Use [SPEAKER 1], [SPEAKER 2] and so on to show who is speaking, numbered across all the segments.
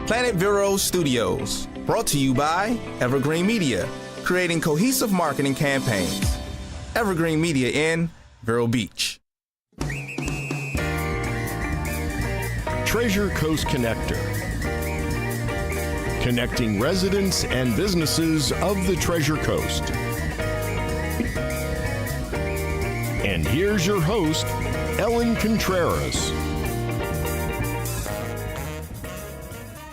[SPEAKER 1] Planet Vero Studios, brought to you by Evergreen Media, creating cohesive marketing campaigns. Evergreen Media in Vero Beach.
[SPEAKER 2] Treasure Coast Connector, connecting residents and businesses of the Treasure Coast. And here's your host, Ellen Contreras.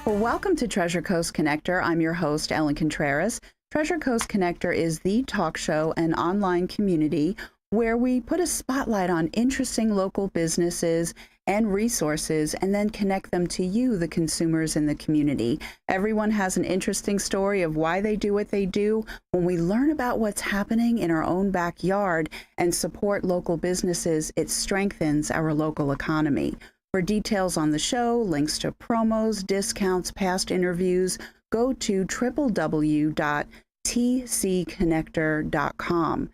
[SPEAKER 3] Well, welcome to Treasure Coast Connector. I'm your host, Ellen Contreras. Treasure Coast Connector is the talk show and online community where we put a spotlight on interesting local businesses and resources and then connect them to you, the consumers in the community. Everyone has an interesting story of why they do what they do. When we learn about what's happening in our own backyard and support local businesses, it strengthens our local economy. For details on the show, links to promos, discounts, past interviews, go to www.tcconnector.com.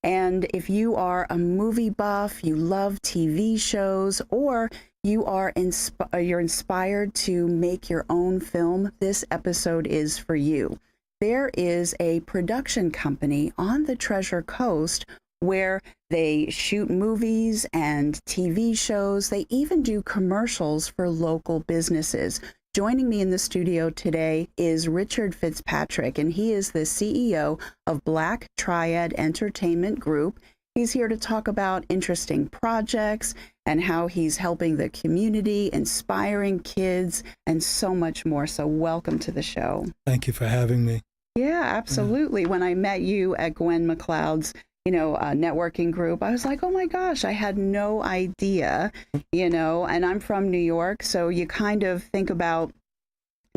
[SPEAKER 3] And if you are a movie buff, you love TV shows, or you're inspired to make your own film, this episode is for you. There is a production company on the Treasure Coast where they shoot movies and TV shows. They even do commercials for local businesses. Joining me in the studio today is Richard Fitzpatrick, and he is the CEO of Black Triad Entertainment Group. He's here to talk about interesting projects and how he's helping the community, inspiring kids, and so much more. So welcome to the show.
[SPEAKER 4] Thank you for having me.
[SPEAKER 3] Yeah, absolutely. When I met you at Gwen McLeod's networking group, I was like, oh my gosh, I had no idea, and I'm from New York. So you kind of think about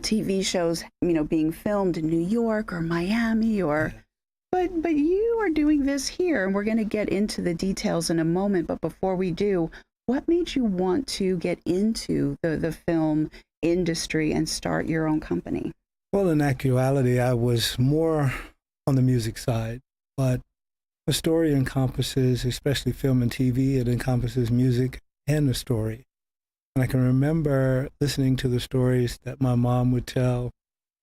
[SPEAKER 3] TV shows, being filmed in New York or Miami but you are doing this here, and we're going to get into the details in a moment. But before we do, what made you want to get into the film industry and start your own company?
[SPEAKER 4] Well, in actuality, I was more on the music side, but a story encompasses, especially film and TV, it encompasses music and the story. And I can remember listening to the stories that my mom would tell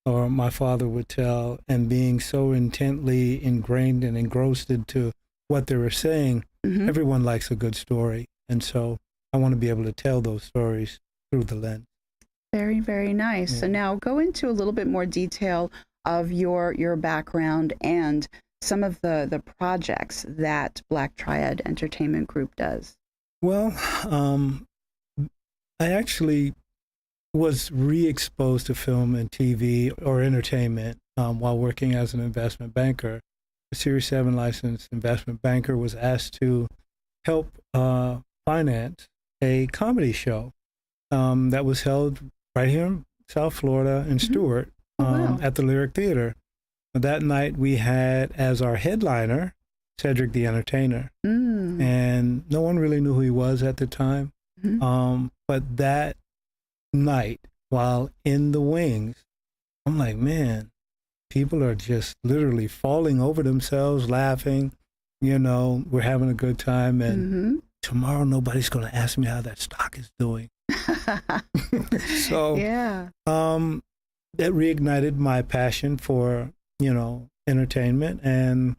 [SPEAKER 4] or my father would tell and being so intently ingrained and engrossed into what they were saying. Mm-hmm. Everyone likes a good story. And so I want to be able to tell those stories through the lens.
[SPEAKER 3] Very, very nice. Yeah. So now go into a little bit more detail of your background and some of the projects that Black Triad Entertainment Group does.
[SPEAKER 4] Well, I actually was re-exposed to film and TV or entertainment while working as an investment banker. A Series 7 licensed investment banker was asked to help finance a comedy show that was held right here in South Florida in Stewart at the Lyric Theater. That night we had as our headliner Cedric the Entertainer, and no one really knew who he was at the time. But that night, while in the wings, I'm like, man, people are just literally falling over themselves, laughing. We're having a good time, and tomorrow nobody's going to ask me how that stock is doing. So, yeah, that reignited my passion for entertainment, and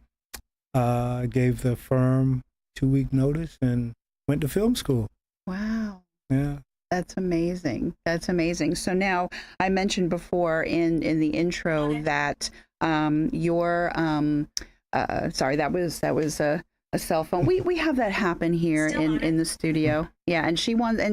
[SPEAKER 4] gave the firm 2-week notice and went to film school.
[SPEAKER 3] Wow.
[SPEAKER 4] Yeah.
[SPEAKER 3] That's amazing. That's amazing. So now, I mentioned before in the intro that your sorry, that was a cell phone. We have that happen here in the studio. Yeah, and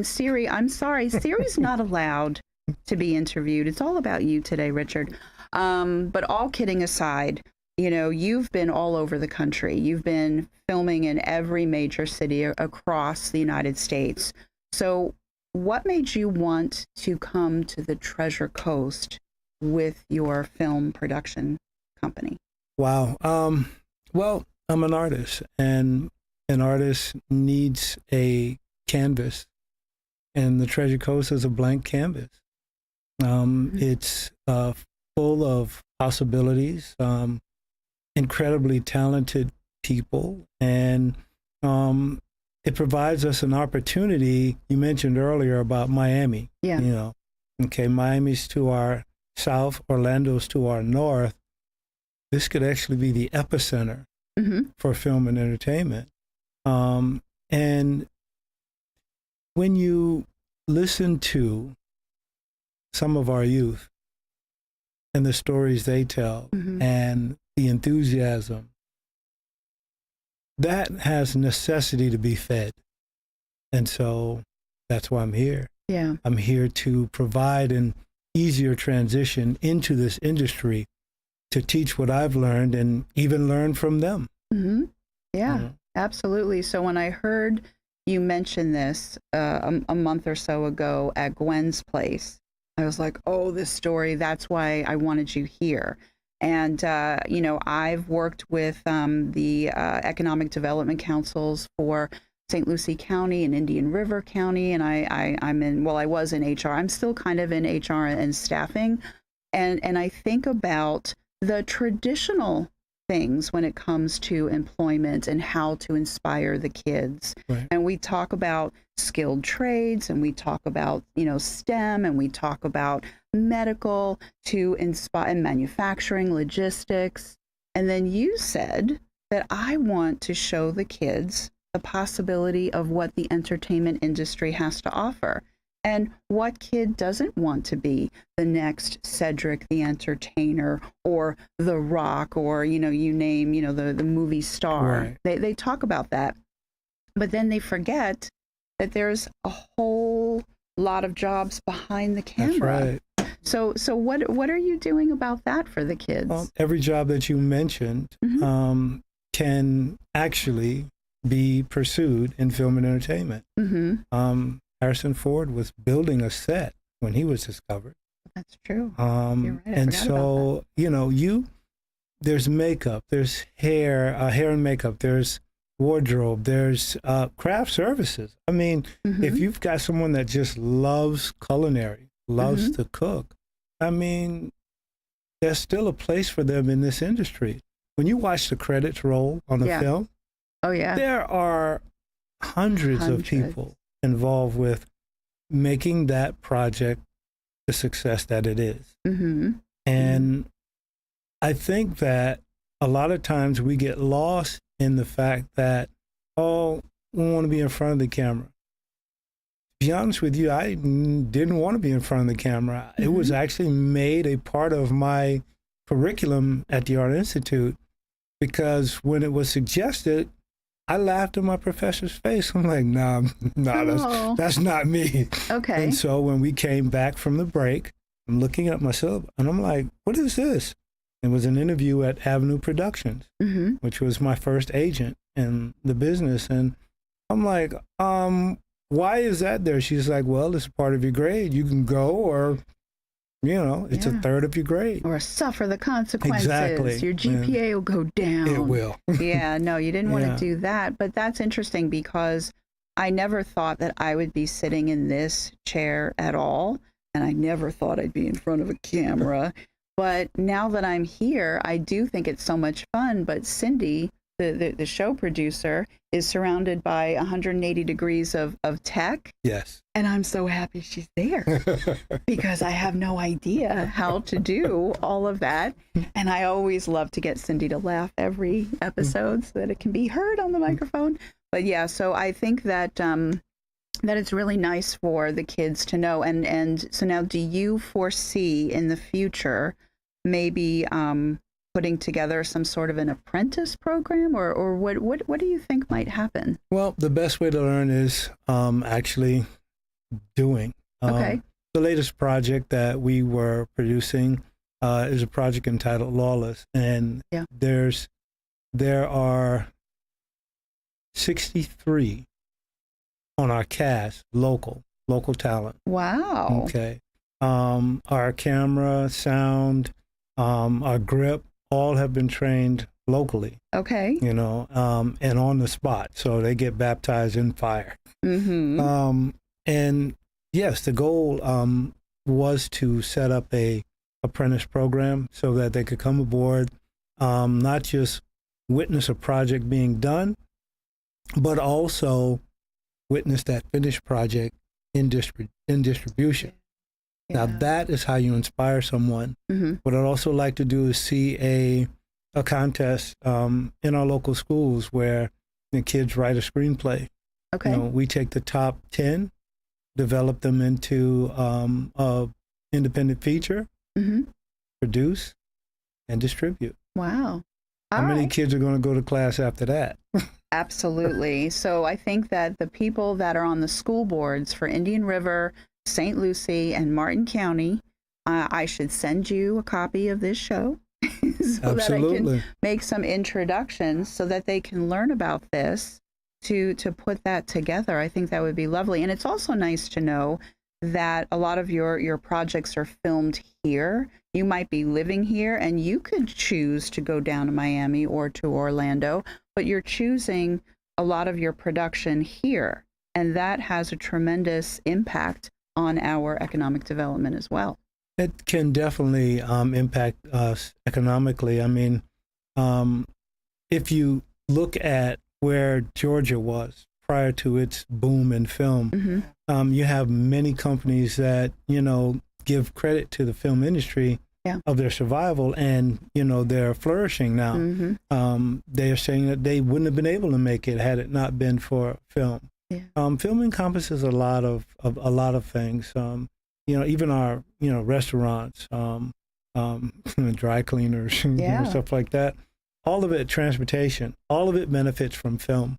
[SPEAKER 3] Siri, I'm sorry, Siri's not allowed to be interviewed. It's all about you today, Richard. But all kidding aside, you've been all over the country. You've been filming in every major city across the United States. So what made you want to come to the Treasure Coast with your film production company?
[SPEAKER 4] Wow. Well, I'm an artist, and an artist needs a canvas, and the Treasure Coast is a blank canvas. It's full of possibilities, incredibly talented people, and it provides us an opportunity. You mentioned earlier about Miami. Yeah. Okay, Miami's to our south, Orlando's to our north. This could actually be the epicenter for film and entertainment. And when you listen to some of our youth and the stories they tell and the enthusiasm, that has necessity to be fed. And so that's why I'm here.
[SPEAKER 3] Yeah.
[SPEAKER 4] I'm here to provide an easier transition into this industry, to teach what I've learned and even learn from them.
[SPEAKER 3] Yeah, absolutely. So when I heard you mention this a month or so ago at Gwen's place, I was like, oh, this story, that's why I wanted you here. And, you know, I've worked with the economic development councils for St. Lucie County and Indian River County. And I was in HR. I'm still kind of in HR and staffing. And I think about the traditional things when it comes to employment and how to inspire the kids.
[SPEAKER 4] Right.
[SPEAKER 3] And we talk about skilled trades, and we talk about, you know, STEM, and we talk about medical to inspire, and manufacturing, logistics. And then you said that I want to show the kids the possibility of what the entertainment industry has to offer. And what kid doesn't want to be the next Cedric the Entertainer or The Rock, or, you know, you name, you know, the movie star.
[SPEAKER 4] Right.
[SPEAKER 3] They talk about that, but then they forget that there's a whole lot of jobs behind the camera.
[SPEAKER 4] That's right.
[SPEAKER 3] So what are you doing about that for the kids?
[SPEAKER 4] Well, every job that you mentioned can actually be pursued in film and entertainment. Harrison Ford was building a set when he was discovered.
[SPEAKER 3] That's true.
[SPEAKER 4] You're right. And so, you know, there's makeup, there's hair and makeup, there's wardrobe, there's craft services. I mean, if you've got someone that just loves culinary, loves to cook, I mean, there's still a place for them in this industry. When you watch the credits roll on the film, there are hundreds of people involved with making that project the success that it is. And I think that a lot of times we get lost in the fact that, oh, we want to be in front of the camera. To be honest with you, I didn't want to be in front of the camera. It was actually made a part of my curriculum at the Art Institute, because when it was suggested, I laughed in my professor's face. I'm like, nah, that's not me.
[SPEAKER 3] Okay.
[SPEAKER 4] And so when we came back from the break, I'm looking at myself and I'm like, what is this? It was an interview at Avenue Productions, which was my first agent in the business. And I'm like, why is that there? She's like, well, it's a part of your grade. You can go, or, you know, it's a third of your grade.
[SPEAKER 3] Or suffer the consequences.
[SPEAKER 4] Exactly.
[SPEAKER 3] Your GPA will go down.
[SPEAKER 4] It will.
[SPEAKER 3] Yeah, no, you didn't want to do that. But that's interesting, because I never thought that I would be sitting in this chair at all. And I never thought I'd be in front of a camera. But now that I'm here, I do think it's so much fun. But Cindy, the show producer, is surrounded by 180 degrees of tech.
[SPEAKER 4] Yes.
[SPEAKER 3] And I'm so happy she's there, because I have no idea how to do all of that. And I always love to get Cindy to laugh every episode so that it can be heard on the microphone. But yeah, so I think that that it's really nice for the kids to know. And so now, do you foresee in the future maybe putting together some sort of an apprentice program, or what do you think might happen?
[SPEAKER 4] Well, the best way to learn is actually doing.
[SPEAKER 3] Okay.
[SPEAKER 4] The latest project that we were producing is a project entitled Lawless, and there are 63 on our cast, local talent.
[SPEAKER 3] Wow.
[SPEAKER 4] Okay. Our camera, sound, our grip, all have been trained locally.
[SPEAKER 3] Okay.
[SPEAKER 4] You know, and on the spot, so they get baptized in fire. And yes, the goal was to set up a apprentice program so that they could come aboard, not just witness a project being done, but also witness that finished project in distribution. Now, that is how you inspire someone. What I'd also like to do is see a contest in our local schools where the kids write a screenplay.
[SPEAKER 3] Okay.
[SPEAKER 4] You know, we take the top 10, develop them into a independent feature, produce, and distribute.
[SPEAKER 3] Wow.
[SPEAKER 4] How many kids are going to go to class after that?
[SPEAKER 3] Absolutely. So I think that the people that are on the school boards for Indian River, St. Lucie, and Martin County, I should send you a copy of this show so that I can make some introductions so that they can learn about this to put that together. I think that would be lovely. And it's also nice to know that a lot of your projects are filmed here. You might be living here and you could choose to go down to Miami or to Orlando, but you're choosing a lot of your production here. And that has a tremendous impact on our economic development as well.
[SPEAKER 4] It can definitely impact us economically. I mean, if you look at where Georgia was prior to its boom in film, you have many companies that, you know, give credit to the film industry of their survival, and, you know, they're flourishing now. They are saying that they wouldn't have been able to make it had it not been for film. Film encompasses a lot of things. You know, even our, you know, restaurants, dry cleaners, you know, stuff like that. All of it, transportation, all of it benefits from film.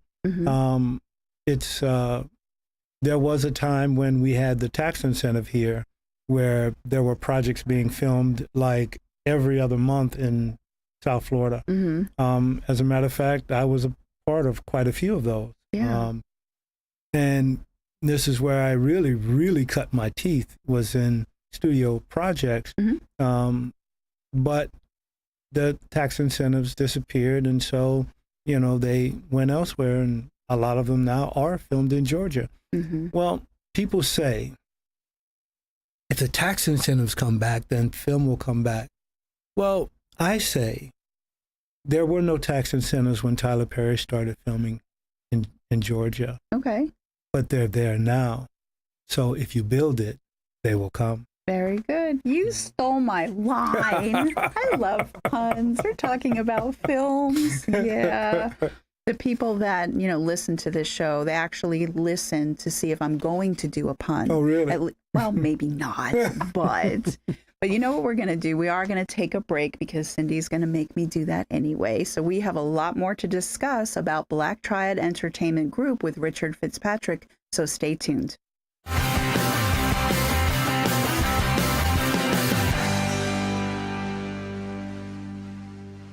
[SPEAKER 4] There was a time when we had the tax incentive here where there were projects being filmed like every other month in South Florida. As a matter of fact, I was a part of quite a few of those. And this is where I really, really cut my teeth, was in studio projects. But the tax incentives disappeared, and so, you know, they went elsewhere, and a lot of them now are filmed in Georgia. Well, people say, if the tax incentives come back, then film will come back. Well, I say there were no tax incentives when Tyler Perry started filming in Georgia. Okay. But they're there now. So if you build it, they will come.
[SPEAKER 3] Very good. You stole my line. I love puns. We're talking about films. Yeah. The people that, you know, listen to this show, they actually listen to see if I'm going to do a pun.
[SPEAKER 4] Oh, really?
[SPEAKER 3] Well, maybe not, but you know what we're going to do? We are going to take a break because Cindy's going to make me do that anyway. So we have a lot more to discuss about Black Triad Entertainment Group with Richard Fitzpatrick. So stay tuned.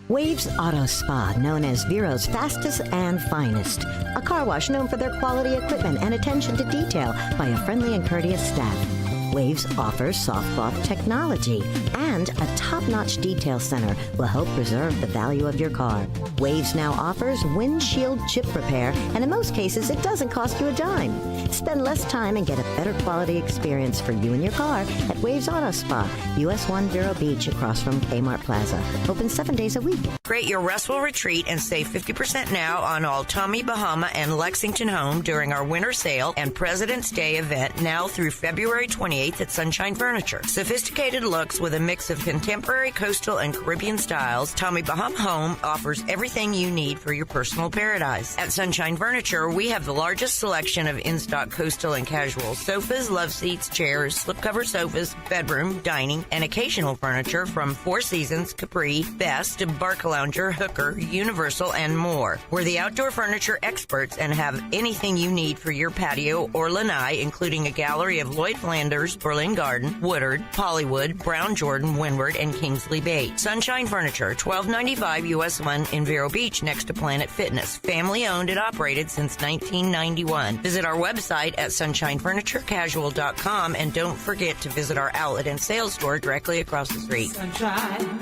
[SPEAKER 5] Waves Auto Spa, known as Vero's fastest and finest. A car wash known for their quality equipment and attention to detail by a friendly and courteous staff. Waves offers soft cloth technology, and a top-notch detail center will help preserve the value of your car. Waves now offers windshield chip repair, and in most cases, it doesn't cost you a dime. Spend less time and get a better quality experience for you and your car at Waves Auto Spa, US 1 Vero Beach, across from Kmart Plaza. Open 7 days a week.
[SPEAKER 6] Create your restful retreat and save 50% now on all Tommy Bahama and Lexington Home during our winter sale and President's Day event now through February 28th at Sunshine Furniture. Sophisticated looks with a mix of contemporary, coastal, and Caribbean styles, Tommy Bahama Home offers everything you need for your personal paradise. At Sunshine Furniture, we have the largest selection of in-stock coastal and casual sofas, love seats, chairs, slipcover sofas, bedroom, dining, and occasional furniture from Four Seasons, Capri, Best, Barcalounger, Hooker, Universal, and more. We're the outdoor furniture experts and have anything you need for your patio or lanai, including a gallery of Lloyd Flanders, Berlin Garden, Woodard, Hollywood, Brown Jordan, Windward, and Kingsley Bate. Sunshine Furniture, 1295 US 1 in Vero Beach next to Planet Fitness. Family owned and operated since 1991. Visit our website at sunshinefurniturecasual.com and don't forget to visit our outlet and sales store directly across the street.
[SPEAKER 7] Sunshine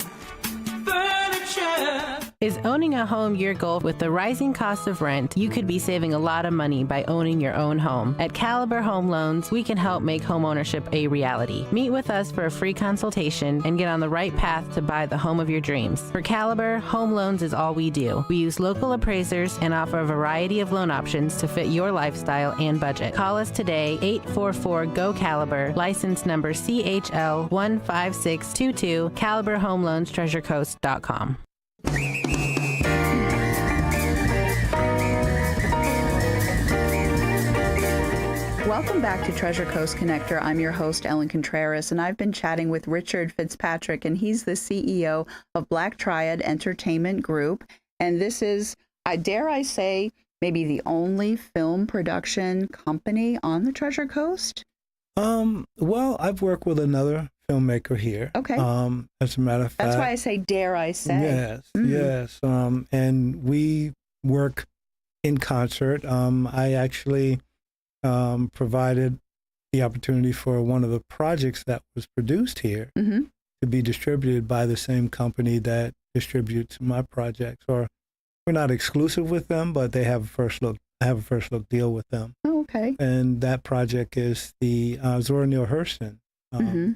[SPEAKER 7] Furniture. Is owning a home your goal? With the rising cost of rent, you could be saving a lot of money by owning your own home. At Caliber Home Loans, we can help make homeownership a reality. Meet with us for a free consultation and get on the right path to buy the home of your dreams. For Caliber, home loans is all we do. We use local appraisers and offer a variety of loan options to fit your lifestyle and budget. Call us today, 844-GO-CALIBER, license number CHL15622, Caliber Home Loans, TreasureCoast.com.
[SPEAKER 3] Welcome back to Treasure Coast Connector. I'm your host, Ellen Contreras, and I've been chatting with Richard Fitzpatrick, and he's the CEO of Black Triad Entertainment Group. And this is, dare I say, maybe the only film production company on the Treasure Coast?
[SPEAKER 4] Well, I've worked with another filmmaker here.
[SPEAKER 3] Okay.
[SPEAKER 4] As a matter of fact.
[SPEAKER 3] That's why I say, dare I say.
[SPEAKER 4] Yes, yes. And we work in concert. I actually provided the opportunity for one of the projects that was produced here to be distributed by the same company that distributes my projects. Or we're not exclusive with them, but they have a first look. I have a first look deal with them.
[SPEAKER 3] Oh, okay.
[SPEAKER 4] And that project is the Zora Neale Hurston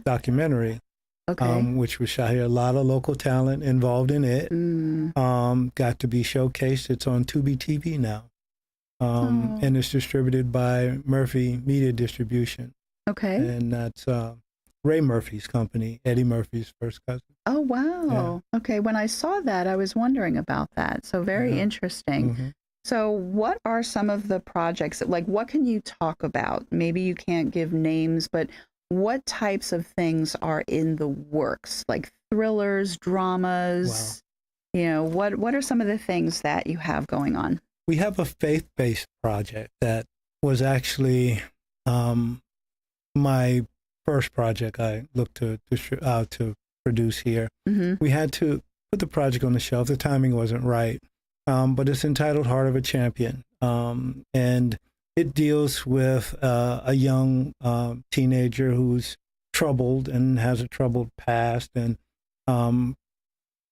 [SPEAKER 4] documentary, which was shot here. A lot of local talent involved in it. Got to be showcased. It's on Tubi TV now. And it's distributed by Murphy Media Distribution.
[SPEAKER 3] Okay.
[SPEAKER 4] And that's Ray Murphy's company, Eddie Murphy's first cousin.
[SPEAKER 3] Oh, wow. Yeah. Okay. When I saw that, I was wondering about that. So very interesting. So what are some of the projects, like what can you talk about? Maybe you can't give names, but what types of things are in the works? Like thrillers, dramas? Wow. You know, what are some of the things that you have going on?
[SPEAKER 4] We have a faith-based project that was actually my first project I looked to produce here. We had to put the project on the shelf. The timing wasn't right, but it's entitled Heart of a Champion, and it deals with a young teenager who's troubled and has a troubled past, and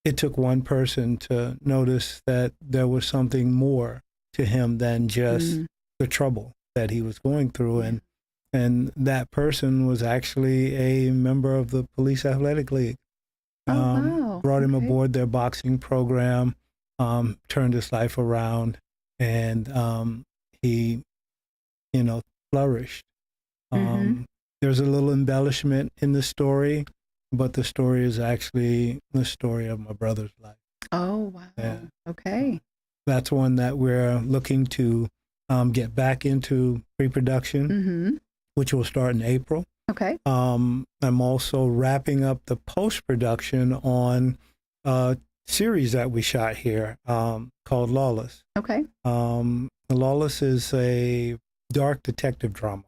[SPEAKER 4] it took one person to notice that there was something more to him than just the trouble that he was going through. And that person was actually a member of the Police Athletic League. Brought him aboard their boxing program, turned his life around, and he, flourished. There's a little embellishment in the story, but the story is actually the story of my brother's life.
[SPEAKER 3] Oh, wow. Yeah. Okay.
[SPEAKER 4] That's one that we're looking to get back into pre-production, which will start in April.
[SPEAKER 3] Okay.
[SPEAKER 4] I'm also wrapping up the post-production on a series that we shot here called Lawless.
[SPEAKER 3] Okay.
[SPEAKER 4] Lawless is a dark detective drama.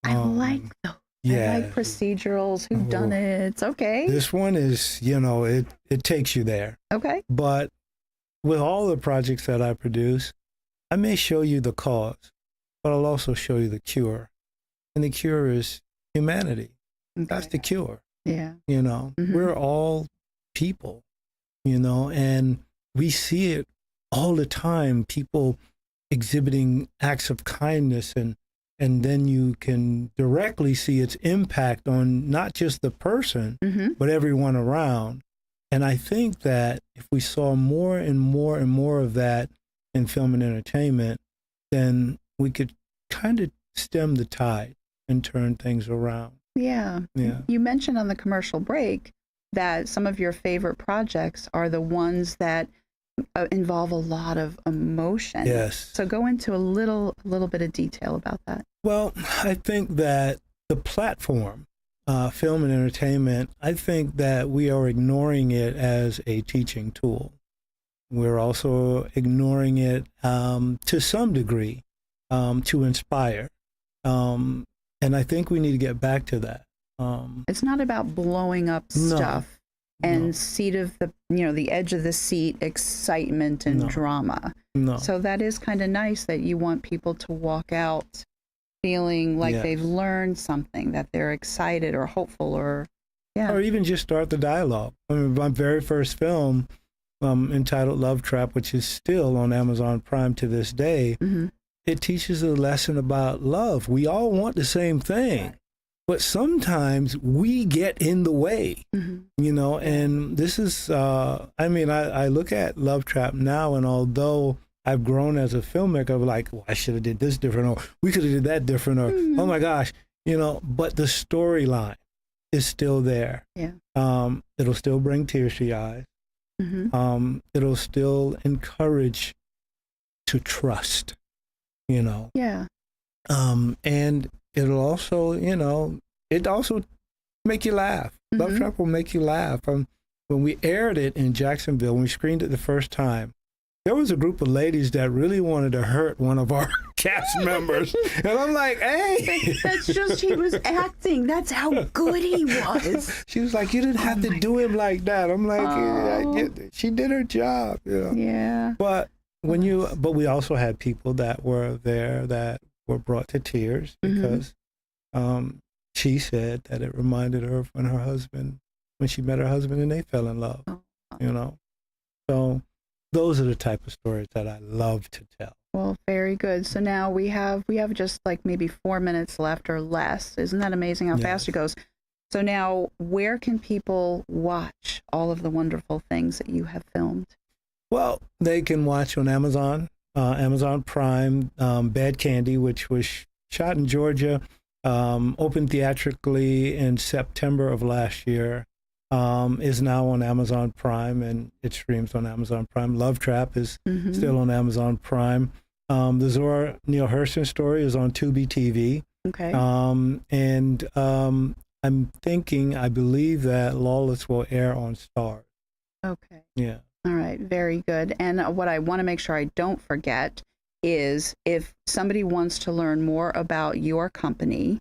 [SPEAKER 3] I like those.
[SPEAKER 4] Yeah.
[SPEAKER 3] I like procedurals, whodunits. Okay.
[SPEAKER 4] This one is, it takes you there.
[SPEAKER 3] Okay.
[SPEAKER 4] But with all the projects that I produce, I may show you the cause, but I'll also show you the cure. And the cure is humanity. Okay. That's the cure.
[SPEAKER 3] Yeah.
[SPEAKER 4] We're all people, and we see it all the time. People exhibiting acts of kindness, and then you can directly see its impact on not just the person, but everyone around. And I think that if we saw more and more and more of that in film and entertainment, then we could kind of stem the tide and turn things around.
[SPEAKER 3] Yeah. You mentioned on the commercial break that some of your favorite projects are the ones that involve a lot of emotion.
[SPEAKER 4] Yes.
[SPEAKER 3] So go into a little bit of detail about that.
[SPEAKER 4] Well, I think that the platform, film and entertainment, I think that we are ignoring it as a teaching tool. We're also ignoring it to some degree to inspire. And I think we need to get back to that.
[SPEAKER 3] It's not about blowing up stuff and seat of the edge of the seat excitement and drama.
[SPEAKER 4] No.
[SPEAKER 3] So that is kind of nice that you want people to walk out feeling like they've learned something, that they're excited or hopeful or
[SPEAKER 4] even just start the dialogue. I mean, my very first film entitled Love Trap, which is still on Amazon Prime to this day. It teaches a lesson about love. We all want the same thing, but sometimes we get in the way, you know, and this is, I look at Love Trap now, and although I've grown as a filmmaker, I'm like, well, I should have did this different, or we could have did that different, or, oh my gosh, you know, but the storyline is still there.
[SPEAKER 3] Yeah.
[SPEAKER 4] It'll still bring tears to your eyes. It'll still encourage to trust, you know.
[SPEAKER 3] Yeah.
[SPEAKER 4] And it'll also, you know, it also make you laugh. Love Trap will make you laugh. When we aired it in Jacksonville, when we screened it the first time, there was a group of ladies that really wanted to hurt one of our cast members. And I'm like, hey.
[SPEAKER 3] That's just, he was acting. That's how good he was.
[SPEAKER 4] She was like, you didn't have to do him like that. I'm like, yeah, she did her job. You know?
[SPEAKER 3] Yeah.
[SPEAKER 4] But we also had people that were there that were brought to tears because she said that it reminded her of when she met her husband and they fell in love, you know. So those are the type of stories that I love to tell.
[SPEAKER 3] Well, very good. So now we have just like maybe 4 minutes left or less. Isn't that amazing how fast it goes? So now, where can people watch all of the wonderful things that you have filmed?
[SPEAKER 4] Well, they can watch on Amazon, Amazon Prime, Bad Candy, which was shot in Georgia, opened theatrically in September of last year, is now on Amazon Prime, and it streams on Amazon Prime. Love Trap is still on Amazon Prime. The Zora Neale Hurston story is on Tubi TV.
[SPEAKER 3] Okay.
[SPEAKER 4] And I believe that Lawless will air on Stars.
[SPEAKER 3] Okay.
[SPEAKER 4] Yeah.
[SPEAKER 3] All right. Very good. And what I want to make sure I don't forget is if somebody wants to learn more about your company,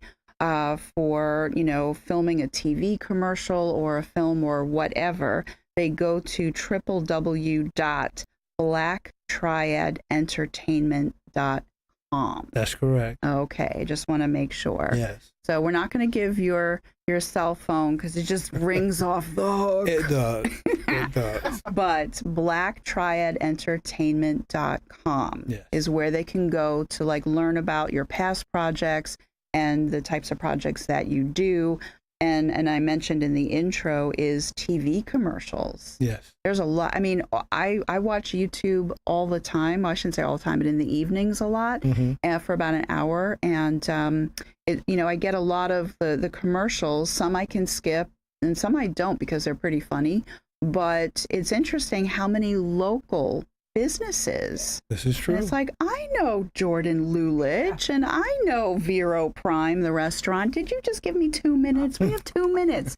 [SPEAKER 3] for, you know, filming a TV commercial or a film or whatever, they go to www.blacktriadentertainment.com.
[SPEAKER 4] That's correct.
[SPEAKER 3] Okay, just want to make sure.
[SPEAKER 4] Yes.
[SPEAKER 3] So we're not going to give your cell phone because it just rings off the hook.
[SPEAKER 4] It does. It does.
[SPEAKER 3] But blacktriadentertainment.com is where they can go to like learn about your past projects and the types of projects that you do. And I mentioned in the intro is TV commercials.
[SPEAKER 4] Yes.
[SPEAKER 3] There's a lot. I mean, I watch YouTube all the time. Well, I shouldn't say all the time, but in the evenings a lot, for about an hour. And, I get a lot of the commercials. Some I can skip and some I don't because they're pretty funny. But it's interesting how many local businesses.
[SPEAKER 4] This is true.
[SPEAKER 3] And it's like, I know Jordan Lulich and I know Vero Prime, the restaurant. Did you just give me 2 minutes? We have 2 minutes.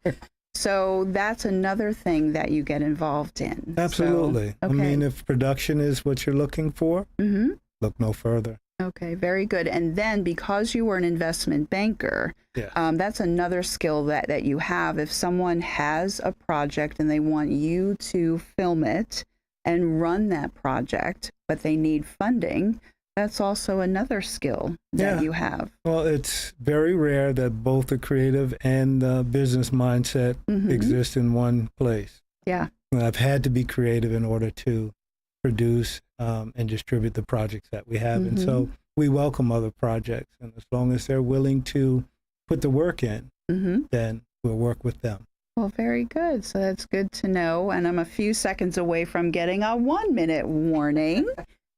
[SPEAKER 3] So that's another thing that you get involved in.
[SPEAKER 4] Absolutely.
[SPEAKER 3] So, okay.
[SPEAKER 4] I mean, if production is what you're looking for, look no further.
[SPEAKER 3] Okay, very good. And then because you were an investment banker, that's another skill that you have. If someone has a project and they want you to film it and run that project, but they need funding, that's also another skill that you have.
[SPEAKER 4] Well, it's very rare that both the creative and the business mindset exist in one place.
[SPEAKER 3] Yeah.
[SPEAKER 4] I've had to be creative in order to produce and distribute the projects that we have. And so we welcome other projects. And as long as they're willing to put the work in, then we'll work with them.
[SPEAKER 3] Well, very good. So that's good to know. And I'm a few seconds away from getting a 1 minute warning.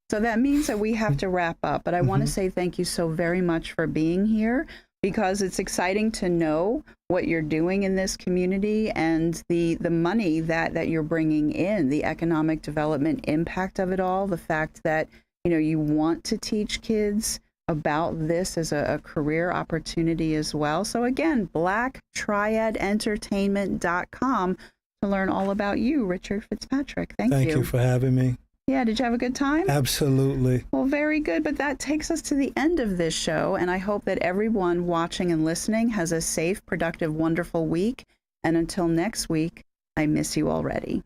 [SPEAKER 3] So that means that we have to wrap up. But I want to say thank you so very much for being here, because it's exciting to know what you're doing in this community and the money that you're bringing in, the economic development impact of it all, the fact that, you want to teach kids about this as a career opportunity as well. So again, blacktriadentertainment.com to learn all about you, Richard Fitzpatrick. Thank you.
[SPEAKER 4] Thank you for having me.
[SPEAKER 3] Yeah, did you have a good time?
[SPEAKER 4] Absolutely.
[SPEAKER 3] Well, very good. But that takes us to the end of this show. And I hope that everyone watching and listening has a safe, productive, wonderful week. And until next week, I miss you already.